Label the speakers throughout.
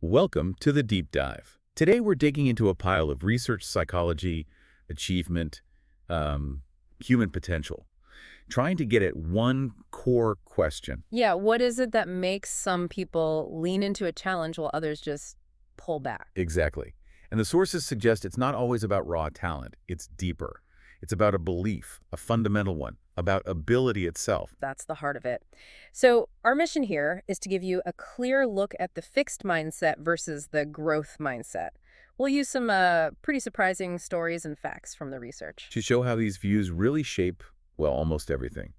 Speaker 1: Welcome to the Deep Dive. Today we're digging into a pile of research psychology, achievement, human potential, trying to get at one core question.
Speaker 2: Yeah, what is it that makes some people lean into a challenge while others just pull back?
Speaker 1: Exactly. And the sources suggest it's not always about raw talent, it's deeper. It's about a belief, a fundamental one, about ability itself.
Speaker 2: That's the heart of it. So our mission here is to give you a clear look at the fixed mindset versus the growth mindset. We'll use some pretty surprising stories and facts from the research.
Speaker 1: To show how these views really shape, well, almost everything.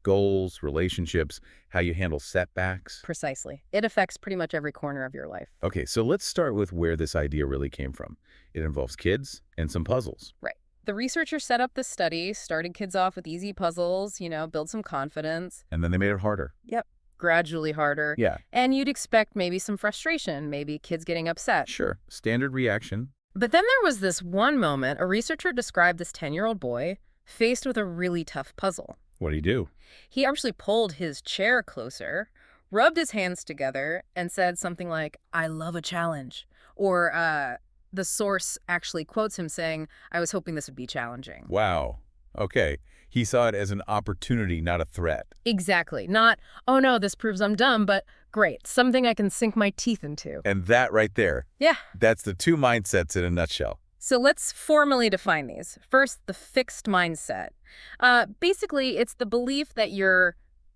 Speaker 1: Goals, relationships, how you handle setbacks.
Speaker 2: Precisely. It affects pretty much every corner of your life.
Speaker 1: Okay, so let's start with where this idea really came from. It involves kids and some puzzles.
Speaker 2: Right. The researchers set up this study, started kids off with easy puzzles, build some confidence.
Speaker 1: And then they made it harder.
Speaker 2: Yep. Gradually harder.
Speaker 1: Yeah.
Speaker 2: And you'd expect maybe some frustration, maybe kids getting upset.
Speaker 1: Sure, standard reaction.
Speaker 2: But then there was this one moment, a researcher described this 10-year-old boy faced with a really tough puzzle.
Speaker 1: What do you do?
Speaker 2: He actually pulled his chair closer, rubbed his hands together, and said something like, "I love a challenge." Or the source actually quotes him saying, "I was hoping this would be challenging."
Speaker 1: Wow. Okay. He saw it as an opportunity, not a threat.
Speaker 2: Exactly. Not, "Oh no, this proves I'm dumb," but great, something I can sink my teeth into.
Speaker 1: And that right there,
Speaker 2: Yeah.
Speaker 1: that's the two mindsets in a nutshell.
Speaker 2: So let's formally define these. First, the fixed mindset. Basically, it's the belief that your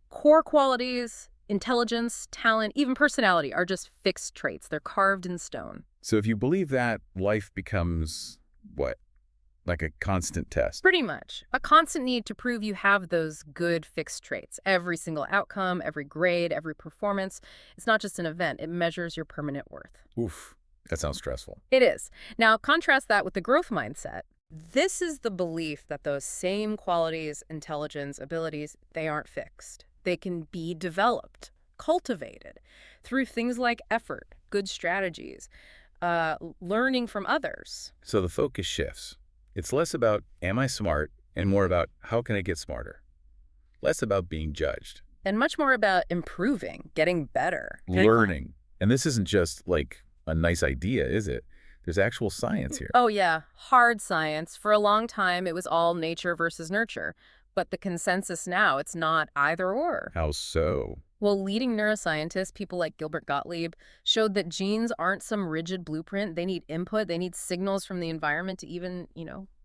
Speaker 2: core qualities, intelligence, talent, even personality are just fixed traits. They're carved in stone.
Speaker 1: So if you believe that, life becomes, what? Like a constant test.
Speaker 2: Pretty much. A constant need to prove you have those good fixed traits. Every single outcome, every grade, every performance. It's not just an event. It measures your permanent worth.
Speaker 1: Oof, that sounds stressful.
Speaker 2: It is. Now, contrast that with the growth mindset. This is the belief that those same qualities, intelligence, abilities, they aren't fixed. They can be developed, cultivated through things like effort, good strategies, learning from others.
Speaker 1: So the focus shifts. It's less about, am I smart, and more about, how can I get smarter? Less about being judged.
Speaker 2: And much more about improving, getting better.
Speaker 1: Learning. And this isn't just like a nice idea, is it? There's actual science here.
Speaker 2: Oh yeah, hard science. For a long time, it was all nature versus nurture. But the consensus now, it's not either or.
Speaker 1: How so?
Speaker 2: Well, leading neuroscientists, people like Gilbert Gottlieb, showed that genes aren't some rigid blueprint. They need input. They need signals from the environment to even,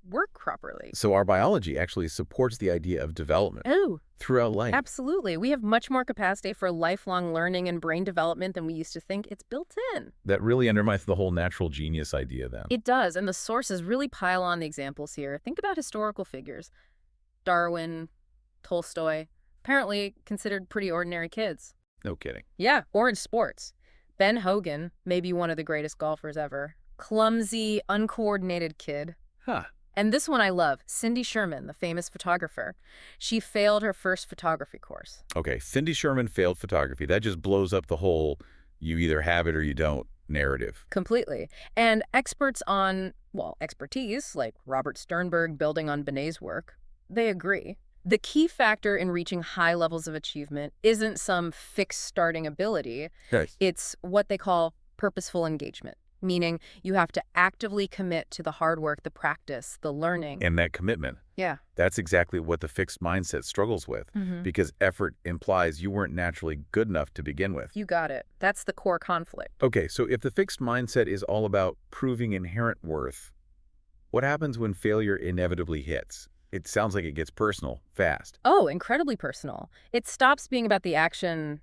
Speaker 2: work properly.
Speaker 1: So our biology actually supports the idea of development
Speaker 2: Oh,
Speaker 1: throughout life.
Speaker 2: absolutely. We have much more capacity for lifelong learning and brain development than we used to think. It's built in.
Speaker 1: That really undermines the whole natural genius idea then.
Speaker 2: It does, and the sources really pile on the examples here. Think about historical figures. Darwin, Tolstoy, apparently considered pretty ordinary kids.
Speaker 1: No kidding.
Speaker 2: Yeah, or in sports. Ben Hogan, maybe one of the greatest golfers ever. Clumsy, uncoordinated kid.
Speaker 1: Huh.
Speaker 2: And this one I love, Cindy Sherman, the famous photographer. She failed her first photography course.
Speaker 1: Okay, Cindy Sherman failed photography. That just blows up the whole you either have it or you don't narrative.
Speaker 2: Completely. And experts on, expertise, like Robert Sternberg building on Benet's work, they agree. The key factor in reaching high levels of achievement isn't some fixed starting ability.
Speaker 1: Yes.
Speaker 2: It's what they call purposeful engagement, meaning you have to actively commit to the hard work, the practice, the learning.
Speaker 1: And that commitment.
Speaker 2: Yeah.
Speaker 1: That's exactly what the fixed mindset struggles with, because effort implies you weren't naturally good enough to begin with.
Speaker 2: You got it. That's the core conflict.
Speaker 1: Okay, so if the fixed mindset is all about proving inherent worth, what happens when failure inevitably hits? It sounds like it gets personal, fast.
Speaker 2: Oh, incredibly personal. It stops being about the action,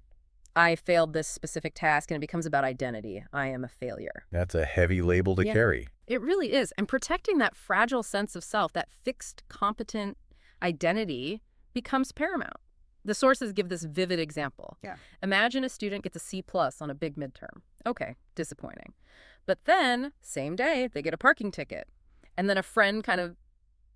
Speaker 2: I failed this specific task, and it becomes about identity. I am a failure.
Speaker 1: That's a heavy label to carry.
Speaker 2: It really is. And protecting that fragile sense of self, that fixed, competent identity, becomes paramount. The sources give this vivid example.
Speaker 3: Yeah.
Speaker 2: Imagine a student gets a C+ on a big midterm. Okay, disappointing. But then, same day, they get a parking ticket. And then a friend kind of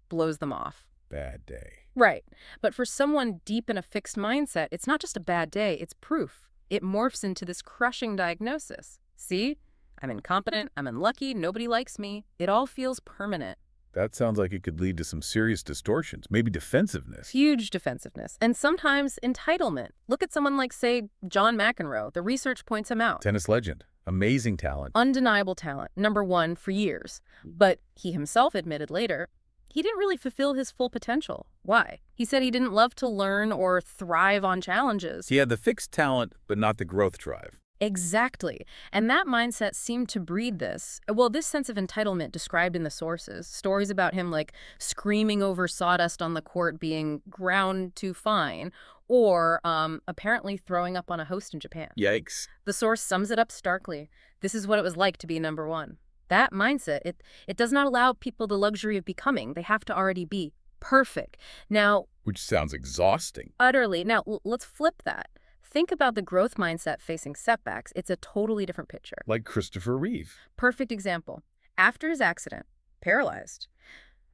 Speaker 2: blows them off.
Speaker 1: Bad day.
Speaker 2: Right. But for someone deep in a fixed mindset, it's not just a bad day, it's proof. It morphs into this crushing diagnosis. See? I'm incompetent, I'm unlucky, nobody likes me. It all feels permanent.
Speaker 1: That sounds like it could lead to some serious distortions, maybe defensiveness.
Speaker 2: Huge defensiveness, and sometimes entitlement. Look at someone like, say, John McEnroe. The research points him out.
Speaker 1: Tennis legend. Amazing talent.
Speaker 2: Undeniable talent, #1 for years. But he himself admitted later, he didn't really fulfill his full potential. Why? He said he didn't love to learn or thrive on challenges.
Speaker 1: He had the fixed talent, but not the growth drive.
Speaker 2: Exactly. And that mindset seemed to breed this. This sense of entitlement described in the sources. Stories about him like screaming over sawdust on the court being ground too fine, or apparently throwing up on a host in Japan.
Speaker 1: Yikes.
Speaker 2: The source sums it up starkly. This is what it was like to be #1. That mindset, it does not allow people the luxury of becoming. They have to already be perfect. Now,
Speaker 1: Which sounds exhausting.
Speaker 2: utterly. Now, let's flip that. Think about the growth mindset facing setbacks. It's a totally different picture.
Speaker 1: Like Christopher Reeve.
Speaker 2: Perfect example. After his accident, paralyzed,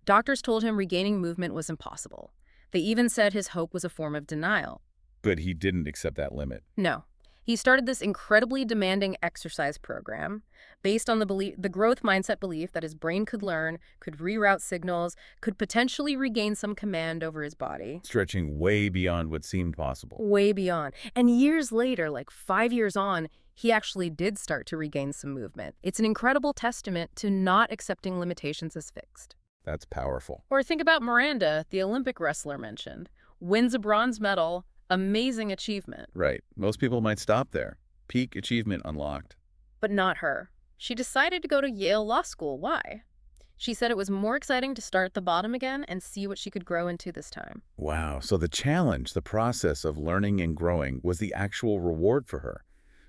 Speaker 2: doctors told him regaining movement was impossible. They even said his hope was a form of denial.
Speaker 1: But he didn't accept that limit.
Speaker 2: No. He started this incredibly demanding exercise program based on the growth mindset belief that his brain could learn, could reroute signals, could potentially regain some command over his body.
Speaker 1: Stretching way beyond what seemed possible.
Speaker 2: Way beyond. And years later, like 5 years on, he actually did start to regain some movement. It's an incredible testament to not accepting limitations as fixed.
Speaker 1: That's powerful.
Speaker 2: Or think about Miranda, the Olympic wrestler mentioned. Wins a bronze medal. Amazing achievement.
Speaker 1: Right. Most people might stop there. Peak achievement unlocked.
Speaker 2: But not her. She decided to go to Yale Law School. Why? She said it was more exciting to start at the bottom again and see what she could grow into this time.
Speaker 1: Wow. So the challenge, the process of learning and growing was the actual reward for her,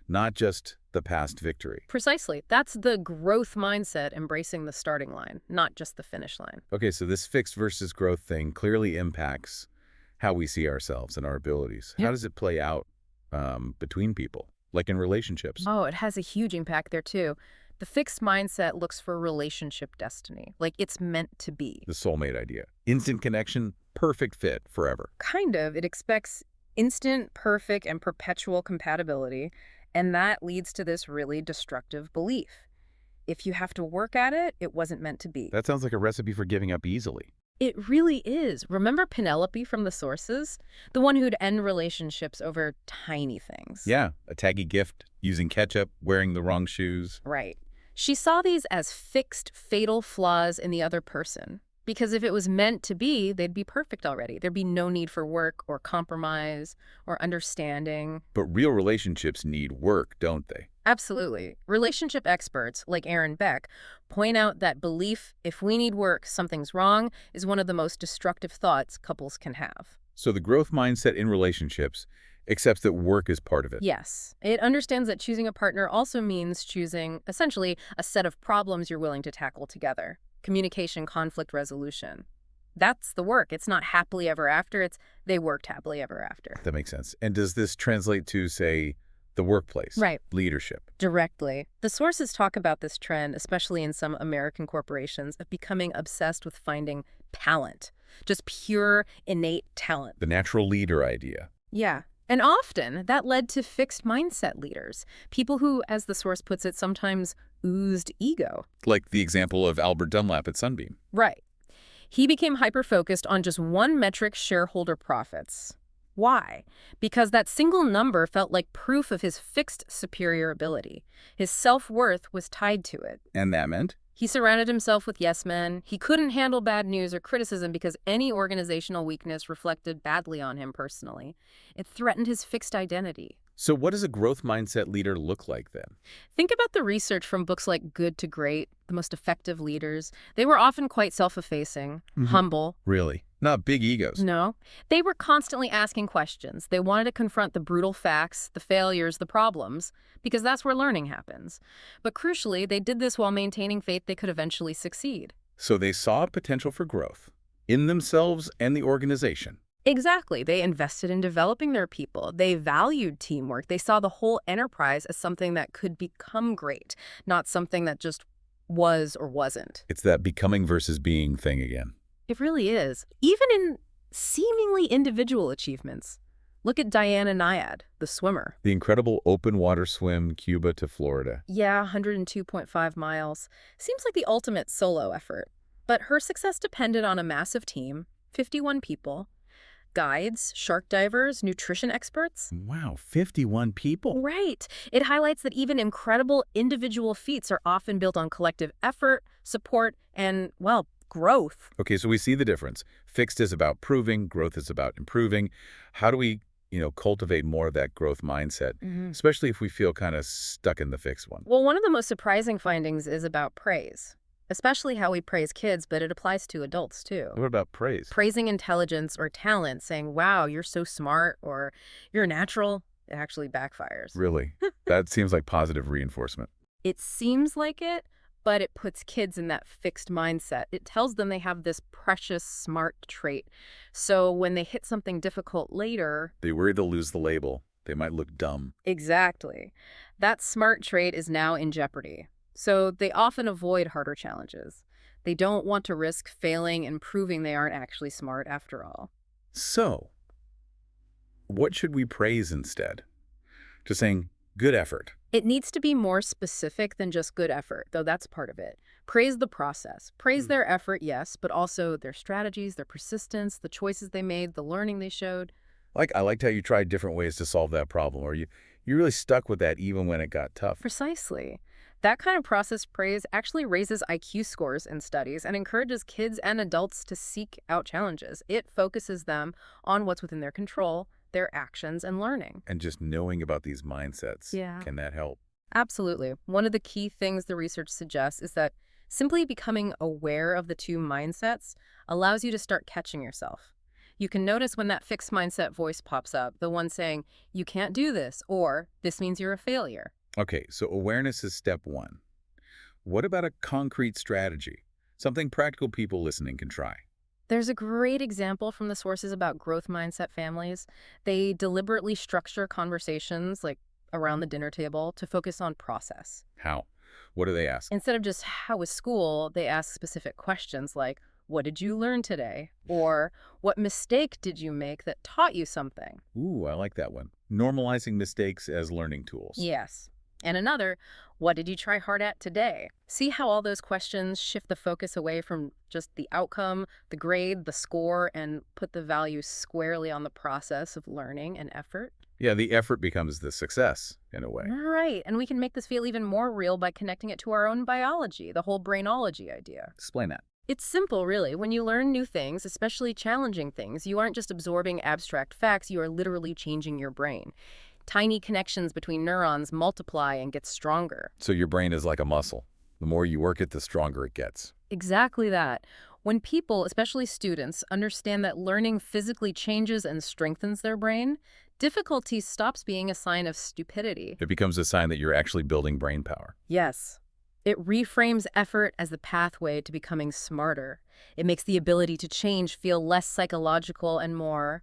Speaker 1: not just the past victory.
Speaker 2: Precisely. That's the growth mindset, embracing the starting line, not just the finish line.
Speaker 1: Okay, so this fixed versus growth thing clearly impacts how we see ourselves and our abilities.
Speaker 2: Yep.
Speaker 1: How does it play out between people, like in relationships?
Speaker 2: Oh, it has a huge impact there too. The fixed mindset looks for relationship destiny, like it's meant to be.
Speaker 1: The soulmate idea. Instant connection, perfect fit forever.
Speaker 2: Kind of. It expects instant, perfect, and perpetual compatibility, and that leads to this really destructive belief. If you have to work at it, it wasn't meant to be.
Speaker 1: That sounds like a recipe for giving up easily.
Speaker 2: It really is. Remember Penelope from the sources? The one who'd end relationships over tiny things.
Speaker 1: Yeah, a taggy gift, using ketchup, wearing the wrong shoes.
Speaker 2: Right. She saw these as fixed, fatal flaws in the other person. Because if it was meant to be, they'd be perfect already. There'd be no need for work or compromise or understanding.
Speaker 1: But real relationships need work, don't they?
Speaker 2: Absolutely. Relationship experts, like Aaron Beck, point out that belief, if we need work, something's wrong, is one of the most destructive thoughts couples can have.
Speaker 1: So the growth mindset in relationships accepts that work is part of it.
Speaker 2: Yes. It understands that choosing a partner also means choosing, essentially, a set of problems you're willing to tackle together. Communication, conflict resolution. That's the work. It's not happily ever after. It's they worked happily ever after.
Speaker 1: That makes sense. And does this translate to, say, the workplace?
Speaker 2: Right.
Speaker 1: Leadership.
Speaker 2: Directly. The sources talk about this trend, especially in some American corporations, of becoming obsessed with finding talent. Just pure, innate talent.
Speaker 1: The natural leader idea.
Speaker 2: Yeah. And often, that led to fixed mindset leaders. People who, as the source puts it, sometimes oozed ego.
Speaker 1: Like the example of Albert Dunlap at Sunbeam.
Speaker 2: Right. He became hyper-focused on just one metric: shareholder profits. Why? Because that single number felt like proof of his fixed superior ability. His self-worth was tied to it.
Speaker 1: And that meant?
Speaker 2: He surrounded himself with yes men. He couldn't handle bad news or criticism because any organizational weakness reflected badly on him personally. It threatened his fixed identity.
Speaker 1: So what does a growth mindset leader look like then?
Speaker 2: Think about the research from books like Good to Great, The Most Effective Leaders. They were often quite self-effacing, humble.
Speaker 1: Really? Not big egos.
Speaker 2: No. They were constantly asking questions. They wanted to confront the brutal facts, the failures, the problems, because that's where learning happens. But crucially, they did this while maintaining faith they could eventually succeed.
Speaker 1: So they saw potential for growth in themselves and the organization.
Speaker 2: Exactly. They invested in developing their people. They valued teamwork. They saw the whole enterprise as something that could become great, not something that just was or wasn't.
Speaker 1: It's that becoming versus being thing again.
Speaker 2: It really is. Even in seemingly individual achievements. Look at Diana Nyad, the swimmer.
Speaker 1: The incredible open water swim, Cuba to Florida.
Speaker 2: Yeah, 102.5 miles. Seems like the ultimate solo effort. But her success depended on a massive team, 51 people, guides, shark divers, nutrition experts.
Speaker 1: Wow, 51 people.
Speaker 2: Right. It highlights that even incredible individual feats are often built on collective effort, support, and, well, growth.
Speaker 1: Okay, so we see the difference. Fixed is about proving, growth is about improving. How do we, cultivate more of that growth mindset, especially if we feel kind of stuck in the fixed one?
Speaker 2: Well, one of the most surprising findings is about praise, especially how we praise kids, but it applies to adults too.
Speaker 1: What about praise?
Speaker 2: Praising intelligence or talent, saying, wow, you're so smart, or you're natural, it actually backfires.
Speaker 1: Really? That seems like positive reinforcement.
Speaker 2: It seems like it, but it puts kids in that fixed mindset. It tells them they have this precious, smart trait. So when they hit something difficult later.
Speaker 1: They worry they'll lose the label. They might look dumb.
Speaker 2: Exactly. That smart trait is now in jeopardy. So they often avoid harder challenges. They don't want to risk failing and proving they aren't actually smart after all.
Speaker 1: So, what should we praise instead? Just saying, good effort.
Speaker 2: It needs to be more specific than just good effort, though that's part of it. Praise the process. Praise their effort, yes, but also their strategies, their persistence, the choices they made, the learning they showed.
Speaker 1: I liked how you tried different ways to solve that problem, or you really stuck with that even when it got tough.
Speaker 2: Precisely. That kind of process praise actually raises IQ scores in studies and encourages kids and adults to seek out challenges. It focuses them on what's within their control, their actions, and learning.
Speaker 1: And just knowing about these mindsets,
Speaker 2: Yeah.
Speaker 1: can that help?
Speaker 2: Absolutely. One of the key things the research suggests is that simply becoming aware of the two mindsets allows you to start catching yourself. You can notice when that fixed mindset voice pops up, the one saying, you can't do this, or this means you're a failure.
Speaker 1: Okay, so awareness is step one. What about a concrete strategy? Something practical people listening can try.
Speaker 2: There's a great example from the sources about growth mindset families. They deliberately structure conversations, like around the dinner table, to focus on process.
Speaker 1: How? What do they ask?
Speaker 2: Instead of just, how was school, they ask specific questions like, what did you learn today? Or what mistake did you make that taught you something?
Speaker 1: Ooh, I like that one. Normalizing mistakes as learning tools.
Speaker 2: Yes. And another, what did you try hard at today? See how all those questions shift the focus away from just the outcome, the grade, the score, and put the value squarely on the process of learning and effort?
Speaker 1: Yeah, the effort becomes the success, in a way.
Speaker 2: Right. And we can make this feel even more real by connecting it to our own biology, the whole brainology idea.
Speaker 1: Explain that.
Speaker 2: It's simple, really. When you learn new things, especially challenging things, you aren't just absorbing abstract facts, you are literally changing your brain. Tiny connections between neurons multiply and get stronger.
Speaker 1: So your brain is like a muscle. The more you work it, the stronger it gets.
Speaker 2: Exactly that. When people, especially students, understand that learning physically changes and strengthens their brain, difficulty stops being a sign of stupidity.
Speaker 1: It becomes a sign that you're actually building brain power.
Speaker 2: Yes. It reframes effort as the pathway to becoming smarter. It makes the ability to change feel less psychological and more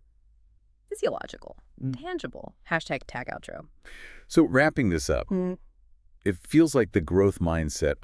Speaker 2: physiological, tangible. Hashtag tag outro.
Speaker 1: So wrapping this up, it feels like the growth mindset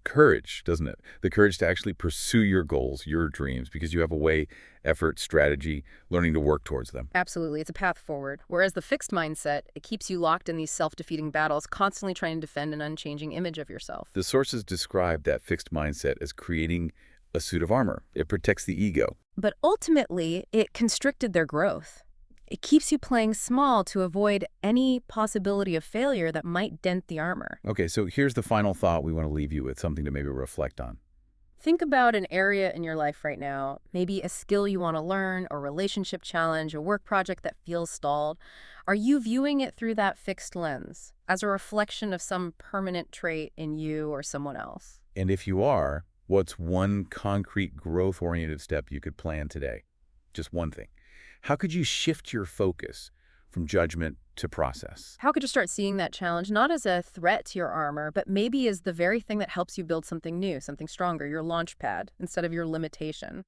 Speaker 1: courage, doesn't it? The courage to actually pursue your goals, your dreams, because you have a way, effort, strategy, learning to work towards them.
Speaker 2: Absolutely. It's a path forward. Whereas the fixed mindset, it keeps you locked in these self-defeating battles, constantly trying to defend an unchanging image of yourself.
Speaker 1: The sources describe that fixed mindset as creating a suit of armor. It protects the ego.
Speaker 2: But ultimately, it constricted their growth. It keeps you playing small to avoid any possibility of failure that might dent the armor.
Speaker 1: Okay, so here's the final thought we want to leave you with, something to maybe reflect on.
Speaker 2: Think about an area in your life right now, maybe a skill you want to learn, a relationship challenge, a work project that feels stalled. Are you viewing it through that fixed lens, as a reflection of some permanent trait in you or someone else?
Speaker 1: And if you are, what's one concrete growth-oriented step you could plan today? Just one thing. How could you shift your focus from judgment to process?
Speaker 2: How could you start seeing that challenge not as a threat to your armor, but maybe as the very thing that helps you build something new, something stronger, your launch pad, instead of your limitation?